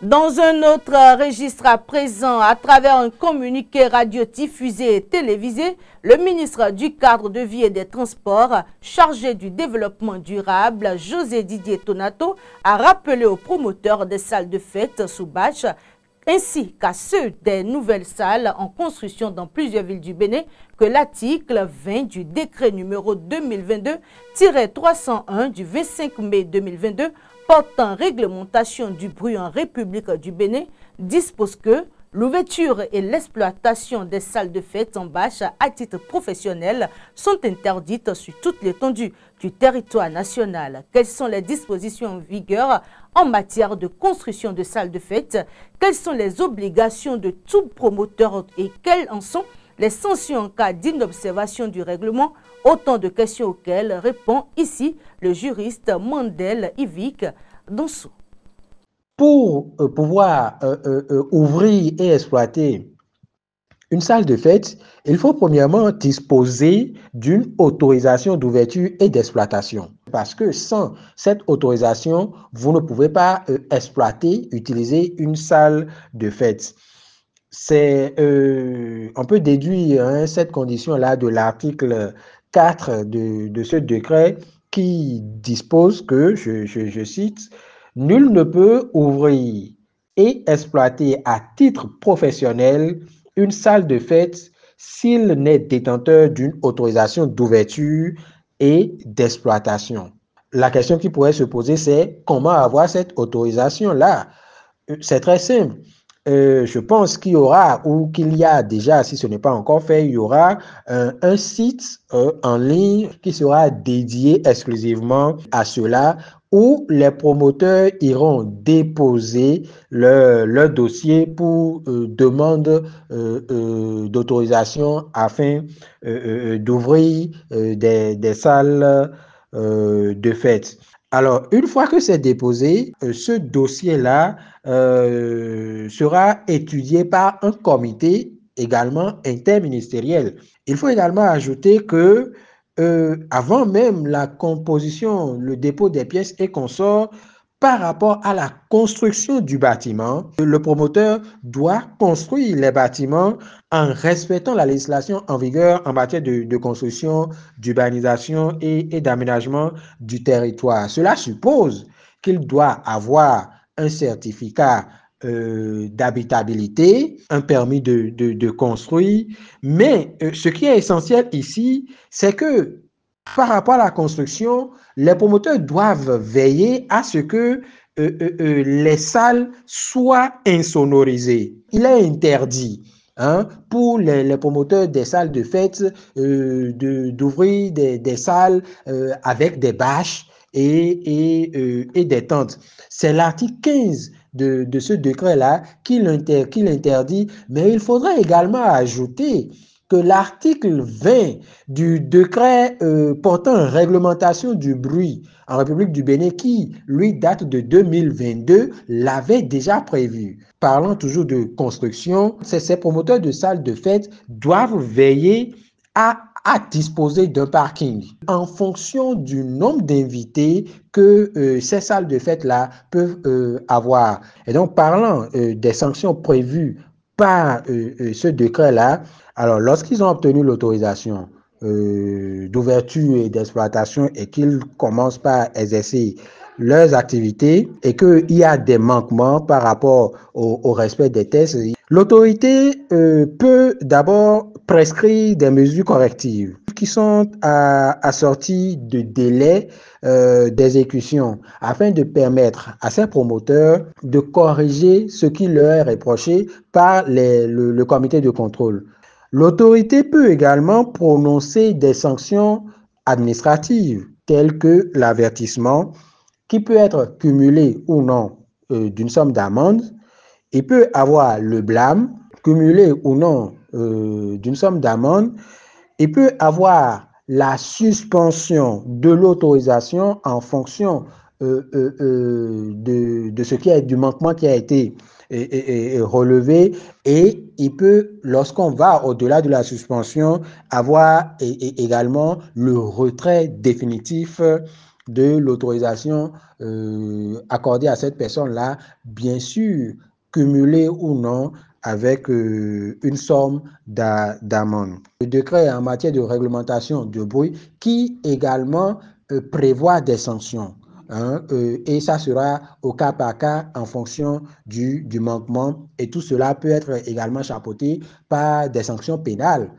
Dans un autre registre à présent, à travers un communiqué radio-diffusé et télévisé, le ministre du Cadre de vie et des Transports, chargé du développement durable, José Didier Tonato, a rappelé aux promoteurs des salles de fête sous bâche ainsi qu'à ceux des nouvelles salles en construction dans plusieurs villes du Bénin que l'article 20 du décret numéro 2022-301 du 25 mai 2022 portant réglementation du bruit en République du Bénin dispose que l'ouverture et l'exploitation des salles de fête en bâche à titre professionnel sont interdites sur toute l'étendue du territoire national. Quelles sont les dispositions en vigueur en matière de construction de salles de fête? Quelles sont les obligations de tout promoteur et quelles en sont les sanctions en cas d'inobservation du règlement? Autant de questions auxquelles répond ici le juriste Mandel Ivic Donsou. Pour pouvoir ouvrir et exploiter une salle de fête, il faut premièrement disposer d'une autorisation d'ouverture et d'exploitation. Parce que sans cette autorisation, vous ne pouvez pas exploiter, utiliser une salle de fête. On peut déduire cette condition-là de l'article 4 de ce décret qui dispose que, je cite, « Nul ne peut ouvrir et exploiter à titre professionnel une salle de fête s'il n'est détenteur d'une autorisation d'ouverture et d'exploitation. » La question qui pourrait se poser, c'est comment avoir cette autorisation-là? C'est très simple. Je pense qu'il y aura, ou qu'il y a déjà, si ce n'est pas encore fait, il y aura un site en ligne qui sera dédié exclusivement à cela, où les promoteurs iront déposer leur dossier pour demande d'autorisation afin d'ouvrir des salles de fête. Alors, une fois que c'est déposé, ce dossier-là sera étudié par un comité également interministériel. Il faut également ajouter que avant même la composition, le dépôt des pièces et consorts, par rapport à la construction du bâtiment, le promoteur doit construire les bâtiments en respectant la législation en vigueur en matière de construction, d'urbanisation et d'aménagement du territoire. Cela suppose qu'il doit avoir un certificat d'habitabilité, un permis de construire, mais ce qui est essentiel ici, c'est que par rapport à la construction, les promoteurs doivent veiller à ce que les salles soient insonorisées. Il est interdit pour les promoteurs des salles de fête d'ouvrir des salles avec des bâches et des tentes. C'est l'article 15 de ce décret-là qui l'interdit, mais il faudrait également ajouter que l'article 20 du décret portant réglementation du bruit en République du Bénin, qui, lui, date de 2022, l'avait déjà prévu. Parlant toujours de construction, ces promoteurs de salles de fête doivent veiller à disposer d'un parking en fonction du nombre d'invités que ces salles de fête-là peuvent avoir. Et donc, parlant des sanctions prévues par ce décret-là, alors lorsqu'ils ont obtenu l'autorisation d'ouverture et d'exploitation et qu'ils commencent par exercer leurs activités et qu'il y a des manquements par rapport au respect des tests, l'autorité peut d'abord prescrire des mesures correctives qui sont assorties de délais d'exécution afin de permettre à ces promoteurs de corriger ce qui leur est reproché par le comité de contrôle. L'autorité peut également prononcer des sanctions administratives telles que l'avertissement qui peut être cumulé ou non d'une somme d'amende. Il peut avoir le blâme cumulé ou non d'une somme d'amende. Il peut avoir la suspension de l'autorisation en fonction de ce qui est du manquement qui a été relevé, et il peut, lorsqu'on va au-delà de la suspension, avoir également le retrait définitif de l'autorisation accordée à cette personne-là, bien sûr, cumulée ou non avec une somme d'amende. Le décret en matière de réglementation de bruit qui également prévoit des sanctions. Et ça sera au cas par cas en fonction du manquement, et tout cela peut être également chapeauté par des sanctions pénales.